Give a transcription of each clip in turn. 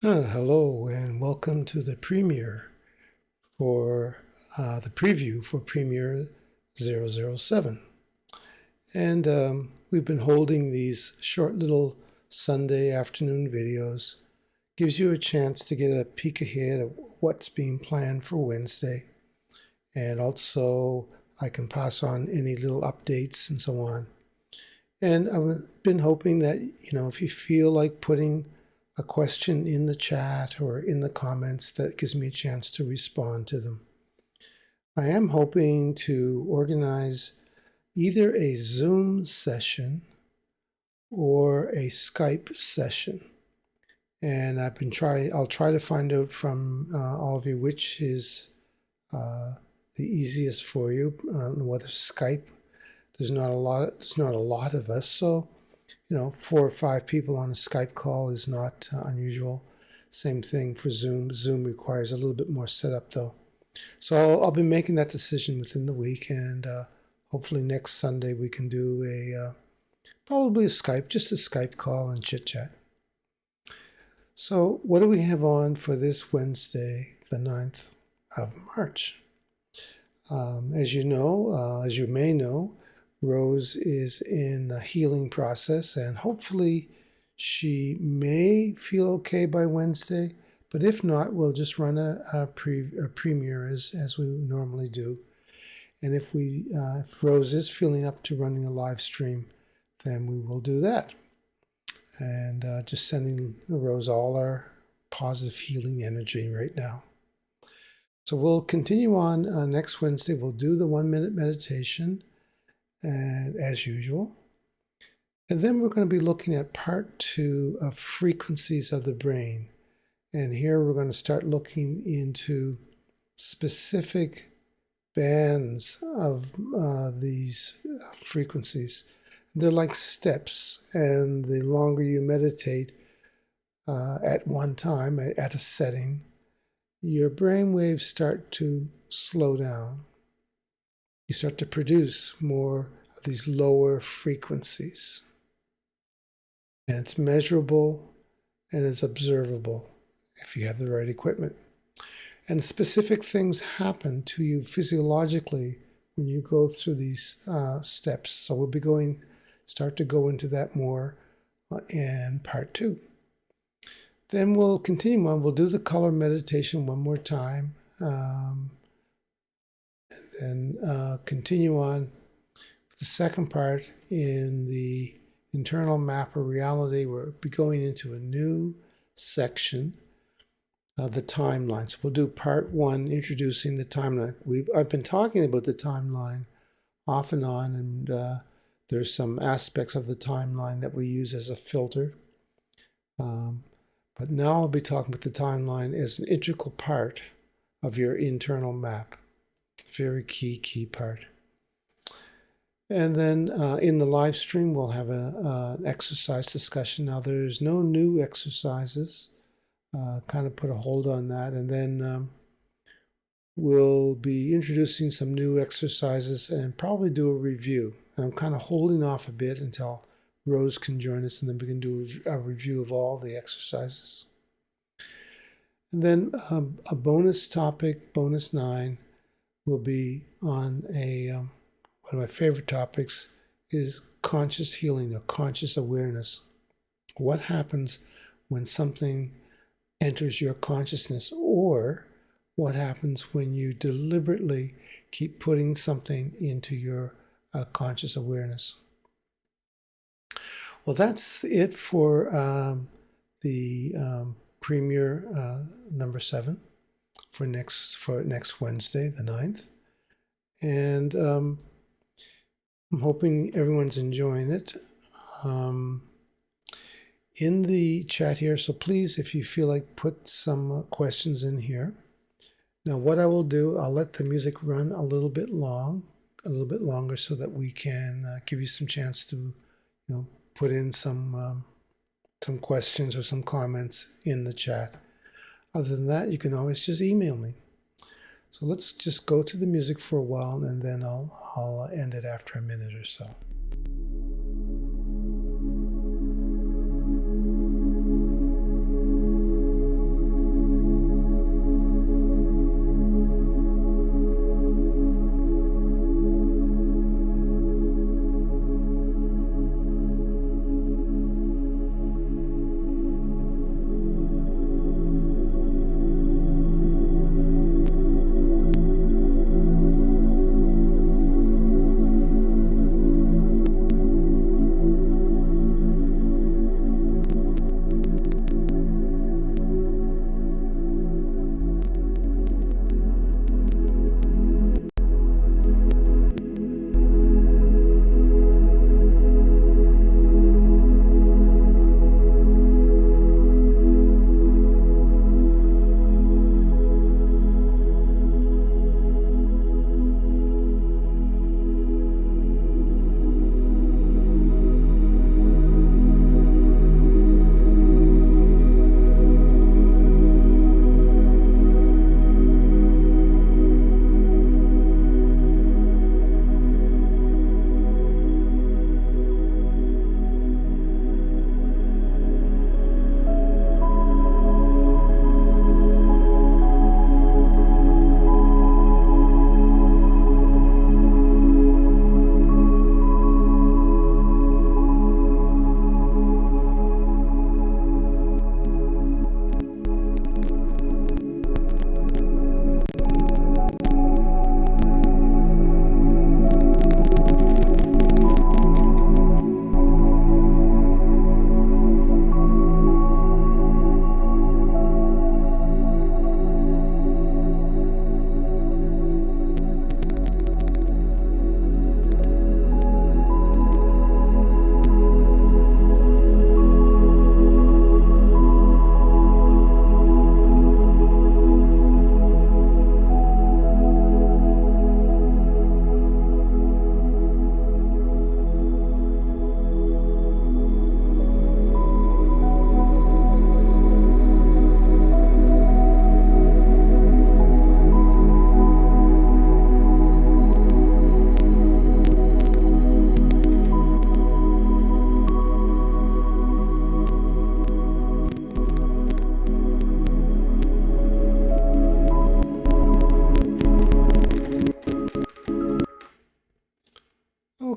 Hello and welcome to the premiere for the preview for Premiere 007. And we've been holding these short little Sunday afternoon videos. Gives you a chance to get a peek ahead of what's being planned for Wednesday. And also I can pass on any little updates and so on. And I've been hoping that, if you feel like putting a question in the chat or in the comments, that gives me a chance to respond to them. I am hoping to organize either a Zoom session or a Skype session. And I'll try to find out from all of you which is the easiest for you, whether Skype. There's not a lot of us, so 4 or 5 people on a Skype call is not unusual. Same thing for Zoom. Zoom requires a little bit more setup though. So I'll be making that decision within the week, and hopefully next Sunday we can do probably just a Skype call and chit chat. So what do we have on for this Wednesday, the 9th of March? As you may know, Rose is in the healing process, and hopefully she may feel okay by Wednesday, but if not, we'll just run a premiere as we normally do. And if Rose is feeling up to running a live stream, then we will do that. And just sending Rose all our positive healing energy right now. So we'll continue on next Wednesday. We'll do the 1-minute meditation, and as usual. And then we're going to be looking at part 2 of frequencies of the brain. And here we're going to start looking into specific bands of these frequencies. They're like steps, and the longer you meditate at one time, at a setting, your brain waves start to slow down. You start to produce more of these lower frequencies. And it's measurable and it's observable if you have the right equipment. And specific things happen to you physiologically when you go through these steps. So we'll start to go into that more in part 2. Then we'll continue on. We'll do the color meditation one more time. And continue on the second part in the internal map of reality. We'll be going into a new section, the timeline. So we'll do part 1, introducing the timeline. I've been talking about the timeline off and on, and there's some aspects of the timeline that we use as a filter. But now I'll be talking about the timeline as an integral part of your internal map. Very key part. And then in the live stream, we'll have an exercise discussion. Now, there's no new exercises. Kind of put a hold on that. And then we'll be introducing some new exercises and probably do a review. And I'm kind of holding off a bit until Rose can join us, and then we can do a review of all the exercises. And then a bonus topic, bonus 9, will be on one of my favorite topics is conscious healing or conscious awareness. What happens when something enters your consciousness, or what happens when you deliberately keep putting something into your conscious awareness? Well, that's it for the premiere number 7. For next Wednesday, the 9th. And I'm hoping everyone's enjoying it. In the chat here, so please, if you feel like, put some questions in here. Now, what I will do, I'll let the music run a little bit longer, so that we can give you some chance to, put in some questions or some comments in the chat. Other than that, you can always just email me. So let's just go to the music for a while, and then I'll end it after a minute or so.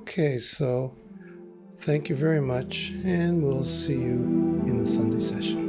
Okay, so thank you very much, and we'll see you in the Sunday session.